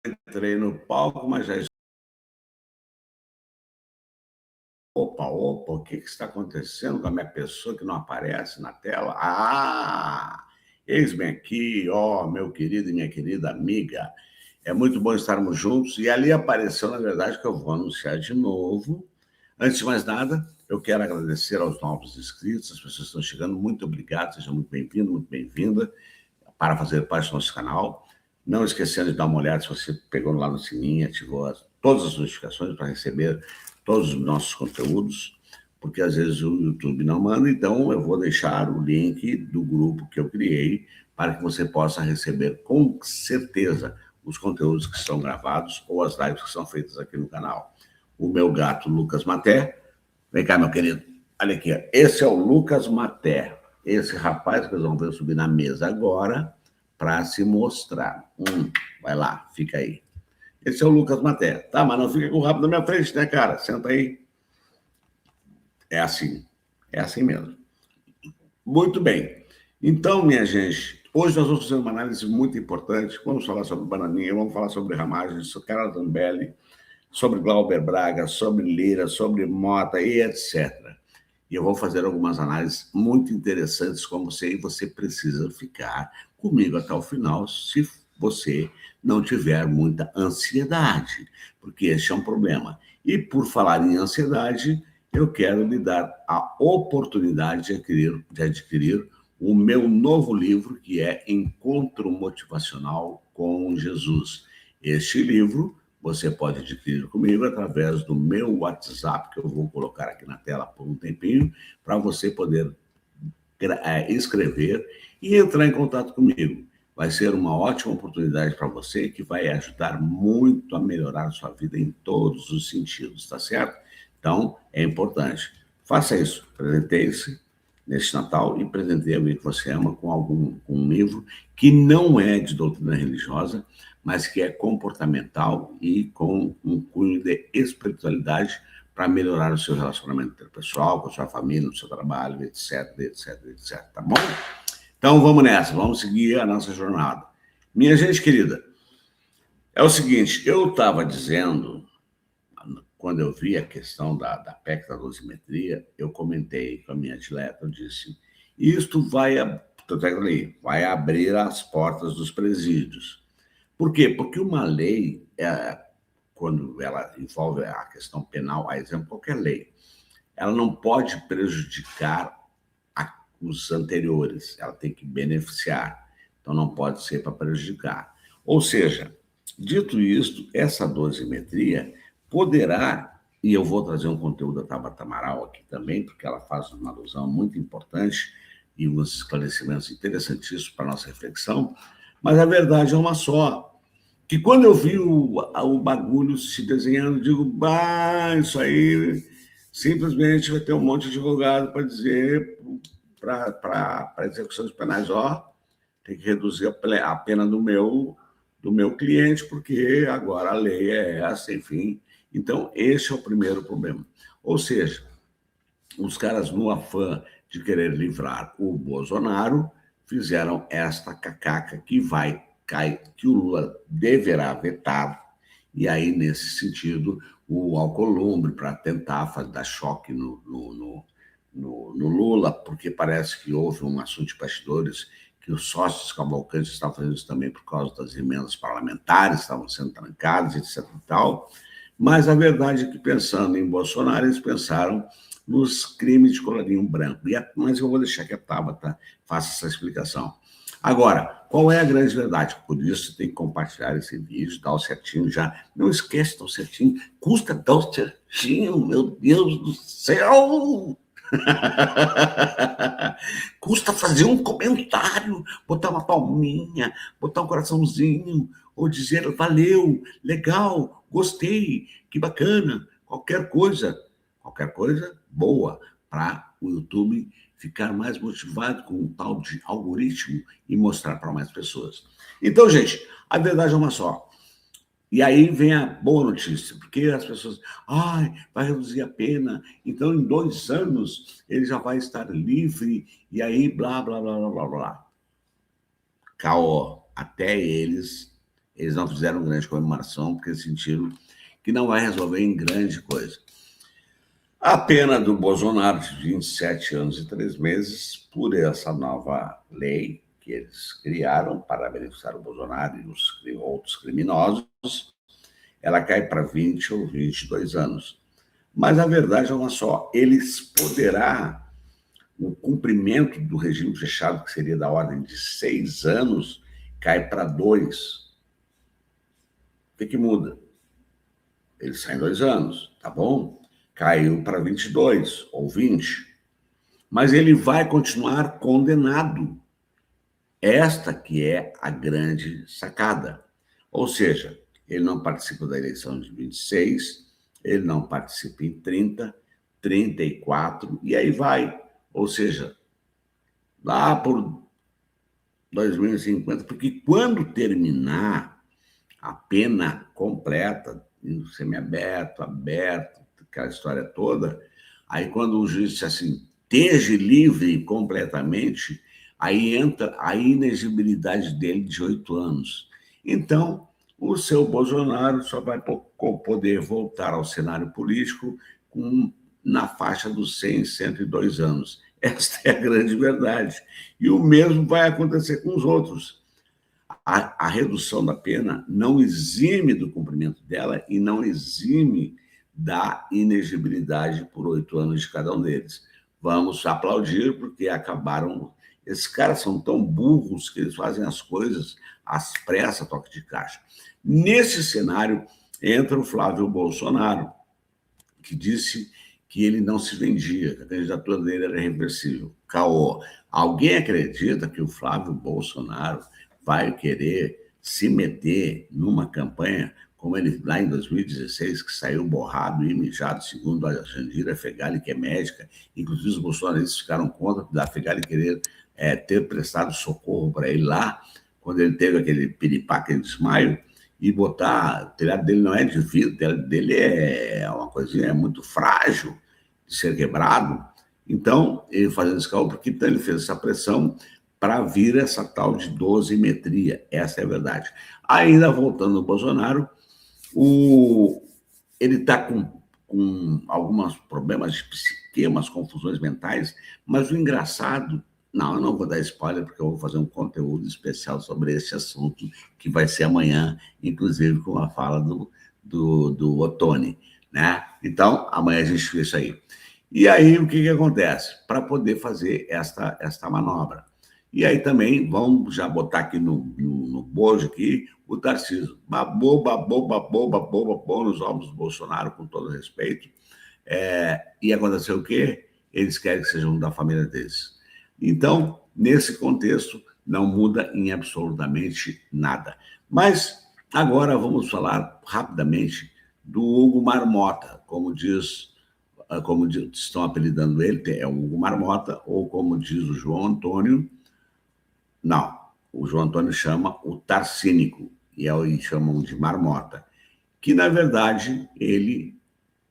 entrei no palco, mas já... Opa, opa, o que está acontecendo com a minha pessoa que não aparece na tela? Ah, eis-me aqui, ó, meu querido e minha querida amiga. É muito bom estarmos juntos. E ali apareceu, na verdade, que eu vou anunciar de novo. Antes de mais nada, eu quero agradecer aos novos inscritos, as pessoas que estão chegando. Muito obrigado, seja muito bem-vindo, muito bem-vinda para fazer parte do nosso canal. Não esquecendo de dar uma olhada se você pegou lá no sininho, ativou todas as notificações para receber todos os nossos conteúdos, porque às vezes o YouTube não manda, então eu vou deixar o link do grupo que eu criei para que você possa receber com certeza os conteúdos que são gravados ou as lives que são feitas aqui no canal. O meu gato Lucas Maté, vem cá, meu querido, olha aqui, esse é o Lucas Maté, esse rapaz que nós vamos ver subir na mesa agora para se mostrar. Vai lá, fica aí. Esse é o Lucas Maté. Tá, mas não fica com o rabo na minha frente, né, cara? Senta aí. É assim mesmo. Muito bem. Então, minha gente, hoje nós vamos fazer uma análise muito importante. Vamos falar sobre Bananinha, vamos falar sobre Ramagem, sobre Carla Zambelli, sobre Glauber Braga, sobre Lira, sobre Mota e etc. E eu vou fazer algumas análises muito interessantes com você, e você precisa ficar comigo até o final se você não tiver muita ansiedade, porque esse é um problema. E por falar em ansiedade, eu quero lhe dar a oportunidade de adquirir o meu novo livro, que é Encontro Motivacional com Jesus. Este livro você pode adquirir comigo através do meu WhatsApp, que eu vou colocar aqui na tela por um tempinho, para você poder escrever e entrar em contato comigo. Vai ser uma ótima oportunidade para você, que vai ajudar muito a melhorar a sua vida em todos os sentidos, tá certo? Então, é importante. Faça isso, presenteie-se neste Natal e presenteie alguém que você ama com um livro que não é de doutrina religiosa, mas que é comportamental e com um cunho de espiritualidade para melhorar o seu relacionamento interpessoal, com a sua família, no seu trabalho, etc, etc, etc, tá bom? Então vamos nessa, vamos seguir a nossa jornada. Minha gente querida, é o seguinte, eu estava dizendo, quando eu vi a questão da PEC da dosimetria, eu comentei com a minha atleta, eu disse, isto vai abrir as portas dos presídios. Por quê? Porque uma lei, quando ela envolve a questão penal, a exemplo, qualquer lei, ela não pode prejudicar os anteriores, ela tem que beneficiar, então não pode ser para prejudicar. Ou seja, dito isto, essa dosimetria poderá, e eu vou trazer um conteúdo da Tabata Amaral aqui também, porque ela faz uma alusão muito importante e uns esclarecimentos interessantíssimos para a nossa reflexão, mas a verdade é uma só, que quando eu vi o bagulho se desenhando, eu digo, bah, isso aí simplesmente vai ter um monte de advogado para dizer para execuções penais, ó, tem que reduzir a pena do meu cliente, porque agora a lei é essa, enfim. Então, esse é o primeiro problema. Ou seja, os caras, no afã de querer livrar o Bolsonaro, fizeram esta cacaca que vai cair, que o Lula deverá vetar, e aí, nesse sentido, o Alcolumbre, para tentar dar choque no Lula, porque parece que houve um assunto de bastidores que os sócios Cavalcante estavam fazendo isso também por causa das emendas parlamentares, estavam sendo trancadas, etc. e tal. Mas a verdade é que, pensando em Bolsonaro, eles pensaram nos crimes de colarinho branco. Mas eu vou deixar que a Tabata faça essa explicação. Agora, qual é a grande verdade? Por isso, você tem que compartilhar esse vídeo, dar o certinho já. Não esquece de dar o certinho. Custa dar o certinho, meu Deus do céu! Custa fazer um comentário, botar uma palminha, botar um coraçãozinho, ou dizer valeu, legal, gostei, que bacana, qualquer coisa boa para o YouTube ficar mais motivado com um tal de algoritmo e mostrar para mais pessoas. Então, gente, a verdade é uma só. E aí vem a boa notícia, porque as pessoas, vai reduzir a pena, então em 2 anos ele já vai estar livre, e aí blá, blá, blá, blá, blá, blá. Caô, até eles Eles não fizeram grande comemoração, porque sentiram que não vai resolver em grande coisa. A pena do Bolsonaro de 27 anos e 3 meses, por essa nova lei que eles criaram para beneficiar o Bolsonaro e os outros criminosos, ela cai para 20 ou 22 anos. Mas a verdade é uma só, eles poderá, o cumprimento do regime fechado, que seria da ordem de 6 anos, cai para 2. O que muda? Ele sai em 2 anos, tá bom? Caiu para 22 ou 20. Mas ele vai continuar condenado. Esta que é a grande sacada. Ou seja, ele não participa da eleição de 26, ele não participa em 30, 34, e aí vai. Ou seja, lá por 2050, porque quando terminar a pena completa, semiaberto, aberto, aquela história toda, aí quando o juiz disse assim, esteja livre completamente, aí entra a inexigibilidade dele de 8 anos. Então, o seu Bolsonaro só vai poder voltar ao cenário político na faixa dos 100, 102 anos. Esta é a grande verdade. E o mesmo vai acontecer com os outros. A redução da pena não exime do cumprimento dela e não exime da inexigibilidade por 8 anos de cada um deles. Vamos aplaudir, porque acabaram. Esses caras são tão burros que eles fazem as coisas às pressas, toque de caixa. Nesse cenário, entra o Flávio Bolsonaro, que disse que ele não se vendia, que a candidatura dele era reversível. Caô. Alguém acredita que o Flávio Bolsonaro vai querer se meter numa campanha como ele lá em 2016, que saiu borrado e mijado, segundo a Jandira Fegali, que é médica. Inclusive, os bolsonaristas ficaram contra da Fegali querer ter prestado socorro para ele lá, quando ele teve aquele piripá, aquele desmaio, e botar... O telhado dele não é de vidro, o telhado dele é uma coisinha muito frágil de ser quebrado. Então, ele fazendo esse cálculo, porque então ele fez essa pressão para vir essa tal de dosimetria. Essa é a verdade. Ainda voltando ao Bolsonaro, ele está com alguns problemas de psique, umas confusões mentais, mas o engraçado... Não, eu não vou dar spoiler, porque eu vou fazer um conteúdo especial sobre esse assunto, que vai ser amanhã, inclusive com a fala do Ottoni, né? Então, amanhã a gente vê isso aí. E aí, o que acontece? Para poder fazer esta manobra. E aí também, vamos já botar aqui no bojo aqui, o Tarcísio. Babou nos ovos do Bolsonaro, com todo respeito. E aconteceu o quê? Eles querem que sejam da família deles. Então, nesse contexto, não muda em absolutamente nada. Mas agora vamos falar rapidamente do Hugo Marmota, como estão apelidando ele, é o Hugo Marmota, ou como diz o João Antônio, não, o João Antônio chama o Tarcínico, e aí chamam de Marmota, que, na verdade, ele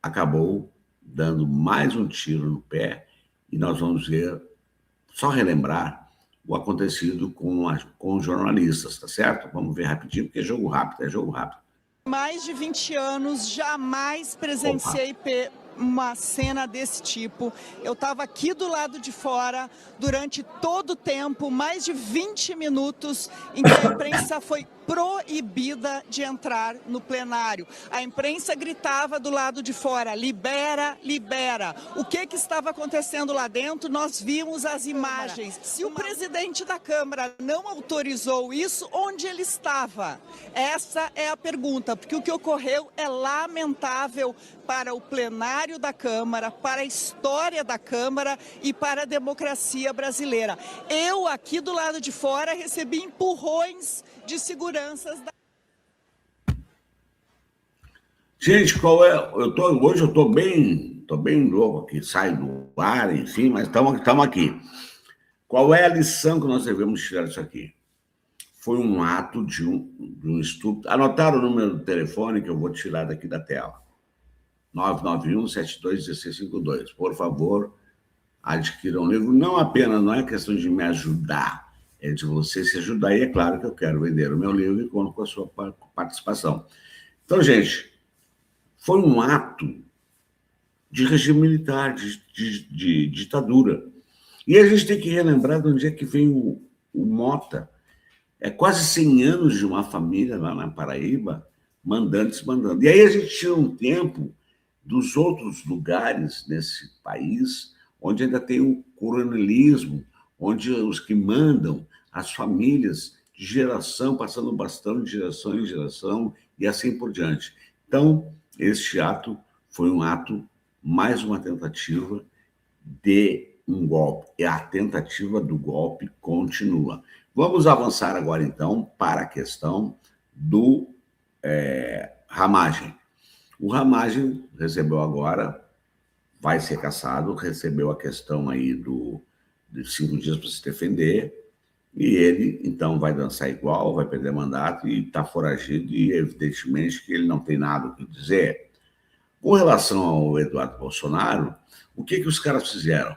acabou dando mais um tiro no pé, e nós vamos ver, só relembrar o acontecido com os jornalistas, tá certo? Vamos ver rapidinho, porque é jogo rápido. Mais de 20 anos, jamais presenciei uma cena desse tipo. Eu estava aqui do lado de fora durante todo o tempo, mais de 20 minutos, em que a imprensa foi proibida de entrar no plenário. A imprensa gritava do lado de fora, libera, libera. O que estava acontecendo lá dentro? Nós vimos as imagens. Se o presidente da Câmara não autorizou isso, onde ele estava? Essa é a pergunta, porque o que ocorreu é lamentável para o plenário da Câmara, para a história da Câmara e para a democracia brasileira. Eu, aqui do lado de fora, recebi empurrões de seguranças da... Gente, qual é? Hoje eu estou bem louco aqui, sai do ar, enfim, mas estamos aqui. Qual é a lição que nós devemos tirar disso aqui? Foi um ato de um estupro. Anotaram o número do telefone que eu vou tirar daqui da tela. 991-721652. Por favor, adquiram um livro. Não é questão de me ajudar, é de você se ajudar, e é claro que eu quero vender o meu livro e conto com a sua participação. Então, gente, foi um ato de regime militar, de ditadura. E a gente tem que relembrar de onde é que vem o Mota. É quase 100 anos de uma família lá na Paraíba, mandando. E aí a gente tira um tempo dos outros lugares nesse país, onde ainda tem o coronelismo, onde os que mandam, as famílias de geração, passando o bastão de geração em geração, e assim por diante. Então, este ato foi um ato, mais uma tentativa de um golpe. E a tentativa do golpe continua. Vamos avançar agora, então, para a questão do Ramagem. O Ramagem recebeu agora, vai ser cassado, recebeu a questão aí de 5 dias para se defender, e ele, então, vai dançar igual, vai perder mandato e está foragido, e evidentemente que ele não tem nada o que dizer. Com relação ao Eduardo Bolsonaro, o que os caras fizeram?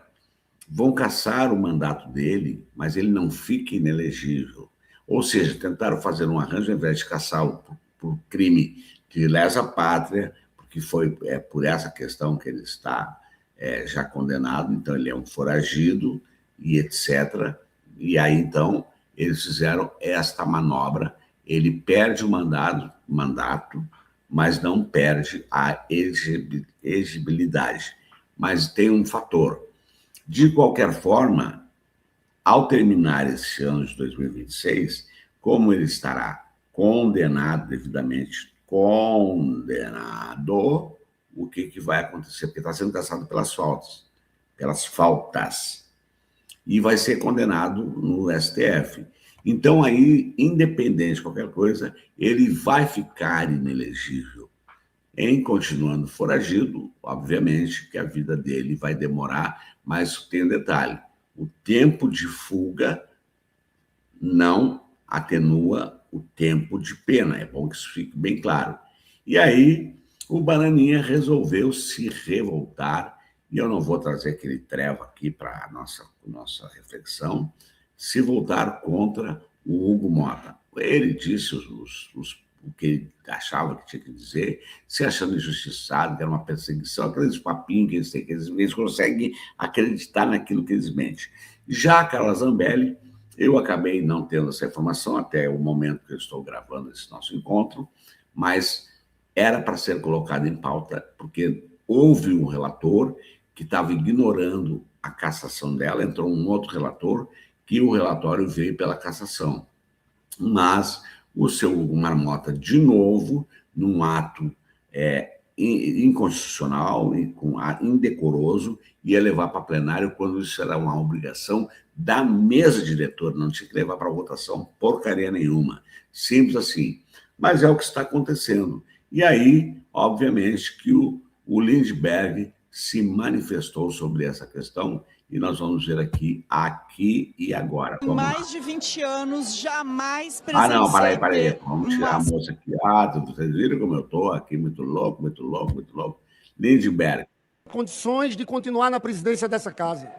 Vão cassar o mandato dele, mas ele não fica inelegível. Ou seja, tentaram fazer um arranjo, ao invés de cassá-lo por crime de lesa pátria, porque foi por essa questão que ele está já condenado, então ele é um foragido e etc. E aí, então, eles fizeram esta manobra, ele perde o mandato, mas não perde a elegibilidade. Mas tem um fator. De qualquer forma, ao terminar esse ano de 2026, como ele estará condenado, devidamente condenado, o que vai acontecer? Porque está sendo cassado pelas faltas, e vai ser condenado no STF. Então, aí, independente de qualquer coisa, ele vai ficar inelegível. Em continuando foragido, obviamente que a vida dele vai demorar, mas tem um detalhe: o tempo de fuga não atenua o tempo de pena. É bom que isso fique bem claro. E aí, o Bananinha resolveu se revoltar, e eu não vou trazer aquele trevo aqui para a nossa reflexão, se voltar contra o Hugo Mota. Ele disse o que ele achava que tinha que dizer, se achando injustiçado, que era uma perseguição, aqueles papinhos que eles têm, que eles conseguem acreditar naquilo que eles mentem. Já a Carla Zambelli, eu acabei não tendo essa informação até o momento que eu estou gravando esse nosso encontro, mas era para ser colocado em pauta, porque houve um relator que estava ignorando a cassação dela, entrou um outro relator, que o relatório veio pela cassação. Mas o seu Hugo Marmota, de novo, num ato inconstitucional e indecoroso, ia levar para plenário quando isso era uma obrigação da mesa diretora, não tinha que levar para votação porcaria nenhuma. Simples assim. Mas é o que está acontecendo. E aí, obviamente, que o Lindbergh se manifestou sobre essa questão, e nós vamos ver aqui e agora. Mais de 20 anos, jamais presenciei... não, peraí. Vamos tirar a moça aqui. Vocês viram como eu estou aqui, muito louco. Lindbergh. Condições de continuar na presidência dessa casa.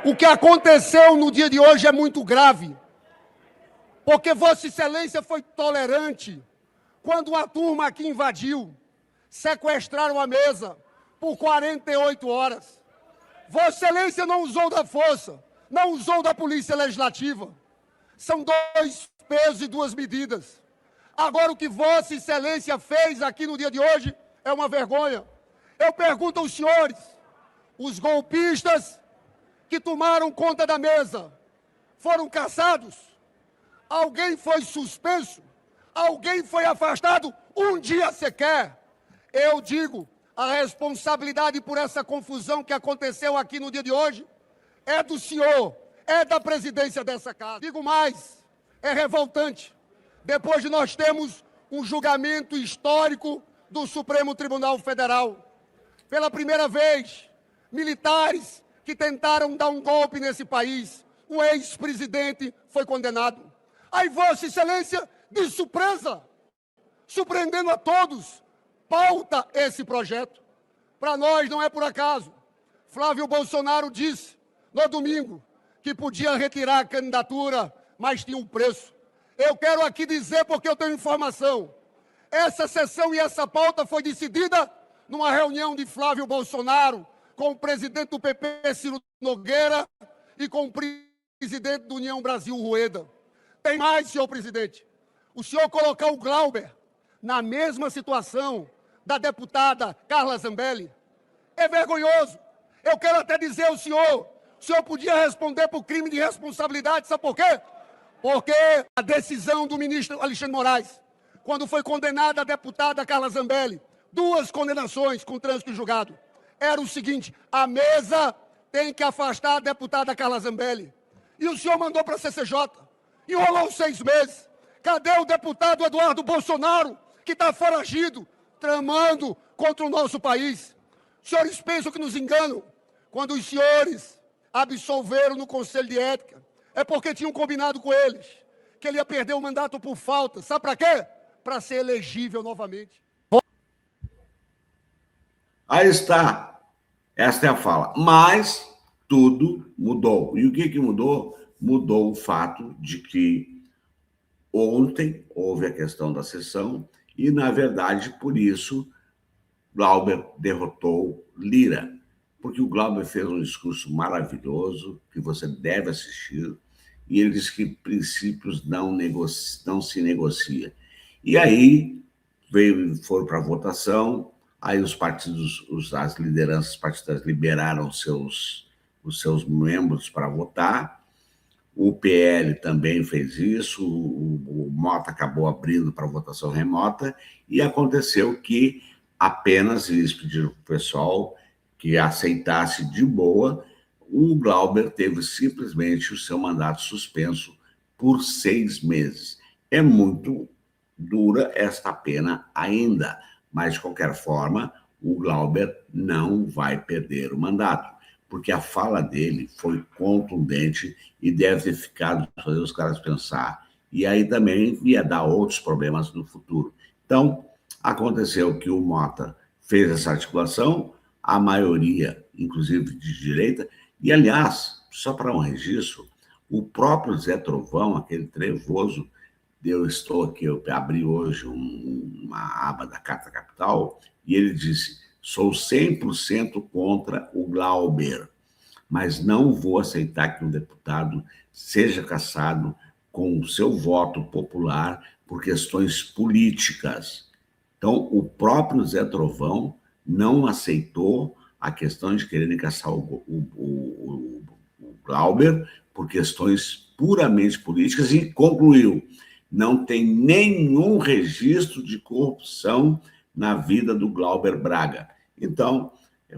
O que aconteceu no dia de hoje é muito grave, porque Vossa Excelência foi tolerante quando a turma aqui invadiu, sequestraram a mesa por 48 horas. Vossa Excelência não usou da força, não usou da Polícia Legislativa. São 2 pesos e 2 medidas. Agora, o que Vossa Excelência fez aqui no dia de hoje é uma vergonha. Eu pergunto aos senhores, os golpistas que tomaram conta da mesa foram caçados? Alguém foi suspenso? Alguém foi afastado? Um dia sequer. Eu digo, a responsabilidade por essa confusão que aconteceu aqui no dia de hoje é do senhor, é da presidência dessa casa. Digo mais, é revoltante. Depois de nós termos um julgamento histórico do Supremo Tribunal Federal. Pela primeira vez, militares que tentaram dar um golpe nesse país, um ex-presidente foi condenado. Aí Vossa Excelência, de surpresa, surpreendendo a todos, pauta esse projeto. Para nós não é por acaso. Flávio Bolsonaro disse no domingo que podia retirar a candidatura, mas tinha um preço. Eu quero aqui dizer, porque eu tenho informação, essa sessão e essa pauta foi decidida numa reunião de Flávio Bolsonaro com o presidente do PP, Ciro Nogueira, e com o presidente da União Brasil, Rueda. Tem mais, senhor presidente. O senhor colocar o Glauber na mesma situação da deputada Carla Zambelli é vergonhoso. Eu quero até dizer ao senhor, o senhor podia responder por crime de responsabilidade, sabe por quê? Porque a decisão do ministro Alexandre Moraes, quando foi condenada a deputada Carla Zambelli, 2 condenações com trânsito julgado, era o seguinte: a mesa tem que afastar a deputada Carla Zambelli. E o senhor mandou para a CCJ. Enrolou 6 meses. Cadê o deputado Eduardo Bolsonaro, que está foragido, tramando contra o nosso país? Os senhores pensam que nos enganam? Quando os senhores absolveram no Conselho de Ética, é porque tinham combinado com eles que ele ia perder o mandato por falta. Sabe para quê? Para ser elegível novamente. Aí está. Esta é a fala. Mas tudo mudou. E o que mudou? Mudou o fato de que ontem houve a questão da sessão e, na verdade, por isso, Glauber derrotou Lira. Porque o Glauber fez um discurso maravilhoso, que você deve assistir, e ele disse que princípios não se negocia. E aí foram para a votação, aí os partidos, as lideranças partidárias liberaram os seus membros para votar, o PL também fez isso, o Mota acabou abrindo para votação remota, e aconteceu que apenas eles pediram para o pessoal que aceitasse de boa. O Glauber teve simplesmente o seu mandato suspenso por 6 meses. É muito dura esta pena ainda, mas, de qualquer forma, o Glauber não vai perder o mandato, porque a fala dele foi contundente e deve ter ficado para fazer os caras pensar. E aí também ia dar outros problemas no futuro. Então, aconteceu que o Mota fez essa articulação, a maioria, inclusive de direita, e, aliás, só para um registro, o próprio Zé Trovão, aquele trevoso, eu abri hoje uma aba da Carta Capital, e ele disse: sou 100% contra o Glauber, mas não vou aceitar que um deputado seja cassado com o seu voto popular por questões políticas. Então, o próprio Zé Trovão não aceitou a questão de quererem caçar o Glauber por questões puramente políticas e concluiu: não tem nenhum registro de corrupção na vida do Glauber Braga. Então,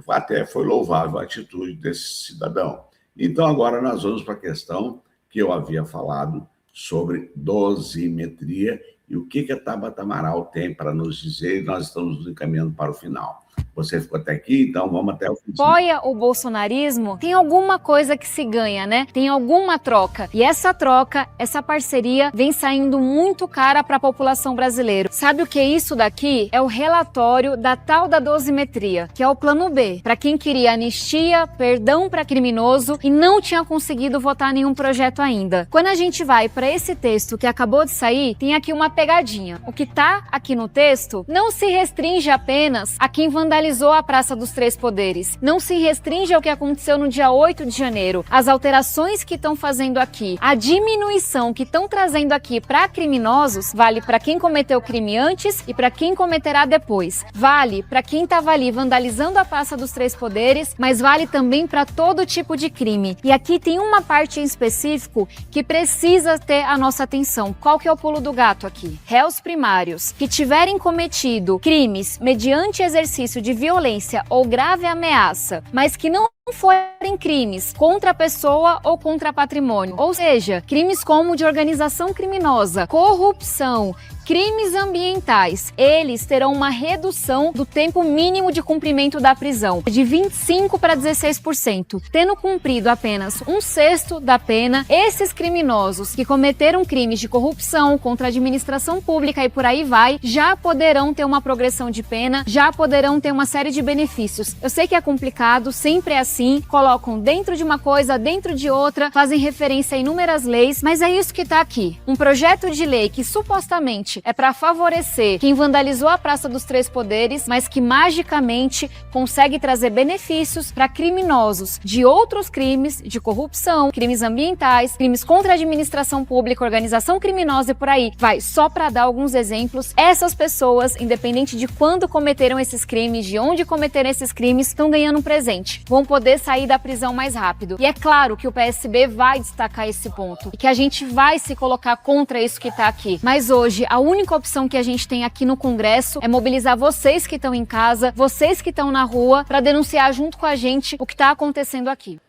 até foi louvável a atitude desse cidadão. Então, agora nós vamos para a questão que eu havia falado sobre dosimetria e o que a Tabata Amaral tem para nos dizer, e nós estamos nos encaminhando para o final. Você ficou até aqui, então vamos até o fim. Apoia o bolsonarismo, tem alguma coisa que se ganha, né? Tem alguma troca. E essa troca, essa parceria, vem saindo muito cara para a população brasileira. Sabe o que é isso daqui? É o relatório da tal da dosimetria, que é o plano B, para quem queria anistia, perdão para criminoso e não tinha conseguido votar nenhum projeto ainda. Quando a gente vai para esse texto que acabou de sair, tem aqui uma pegadinha. O que tá aqui no texto não se restringe apenas a quem vandalizou a Praça dos Três Poderes. Não se restringe ao que aconteceu no dia 8 de janeiro. As alterações que estão fazendo aqui, a diminuição que estão trazendo aqui para criminosos, vale para quem cometeu crime antes e para quem cometerá depois. Vale para quem estava ali vandalizando a Praça dos Três Poderes, mas vale também para todo tipo de crime. E aqui tem uma parte em específico que precisa ter a nossa atenção. Qual que é o pulo do gato aqui? Réus primários que tiverem cometido crimes mediante exercício de violência ou grave ameaça, mas que não forem crimes contra a pessoa ou contra patrimônio, ou seja, crimes como de organização criminosa, corrupção, Crimes ambientais, eles terão uma redução do tempo mínimo de cumprimento da prisão, de 25% para 16%. Tendo cumprido apenas 1/6 da pena, esses criminosos que cometeram crimes de corrupção contra a administração pública e por aí vai, já poderão ter uma progressão de pena, já poderão ter uma série de benefícios. Eu sei que é complicado, sempre é assim, colocam dentro de uma coisa, dentro de outra, fazem referência a inúmeras leis, mas é isso que está aqui. Um projeto de lei que supostamente é para favorecer quem vandalizou a Praça dos Três Poderes, mas que magicamente consegue trazer benefícios para criminosos de outros crimes, de corrupção, crimes ambientais, crimes contra a administração pública, organização criminosa e por aí. Vai, só para dar alguns exemplos, essas pessoas, independente de quando cometeram esses crimes, de onde cometeram esses crimes, estão ganhando um presente. Vão poder sair da prisão mais rápido. E é claro que o PSB vai destacar esse ponto e que a gente vai se colocar contra isso que está aqui. Mas hoje, a única opção que a gente tem aqui no Congresso é mobilizar vocês que estão em casa, vocês que estão na rua, para denunciar junto com a gente o que está acontecendo aqui.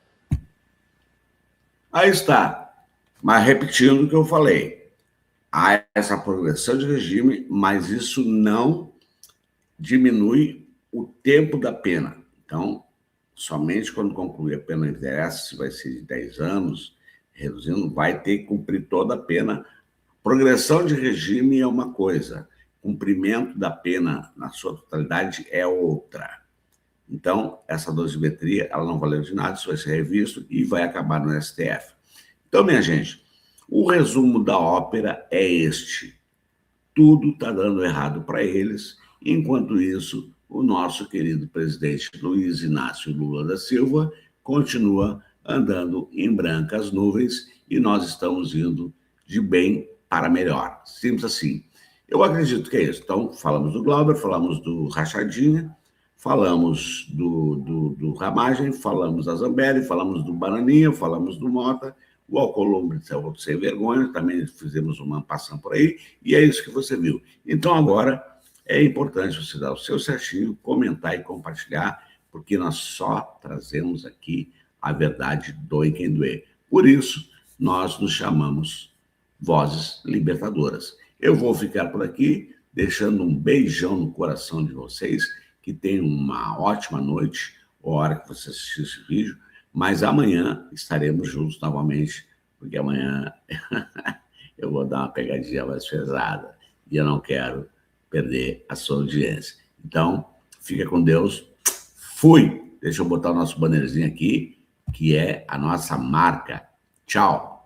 Aí está. Mas repetindo o que eu falei, há essa progressão de regime, mas isso não diminui o tempo da pena. Então, somente quando concluir a pena, não interessa se vai ser de 10 anos, reduzindo, vai ter que cumprir toda a pena. Progressão de regime é uma coisa, cumprimento da pena na sua totalidade é outra. Então, essa dosimetria, ela não valeu de nada, isso vai ser revisto e vai acabar no STF. Então, minha gente, o resumo da ópera é este. Tudo está dando errado para eles, enquanto isso, o nosso querido presidente Luiz Inácio Lula da Silva continua andando em brancas nuvens e nós estamos indo de bem para melhor. Simples assim. Eu acredito que é isso. Então, falamos do Glauber, falamos do Rachadinha, falamos do Ramagem, falamos da Zambelli, falamos do Bananinha, falamos do Mota, o Alcolumbre sem vergonha, também fizemos uma passão por aí, e é isso que você viu. Então, agora, é importante você dar o seu certinho, comentar e compartilhar, porque nós só trazemos aqui a verdade, doe quem doer. Por isso, nós nos chamamos Vozes Libertadoras. Eu vou ficar por aqui, deixando um beijão no coração de vocês, que tenham uma ótima noite, a hora que você assistir esse vídeo, mas amanhã estaremos juntos novamente, porque amanhã eu vou dar uma pegadinha mais pesada e eu não quero perder a sua audiência. Então, fica com Deus. Fui! Deixa eu botar o nosso bannerzinho aqui, que é a nossa marca. Tchau!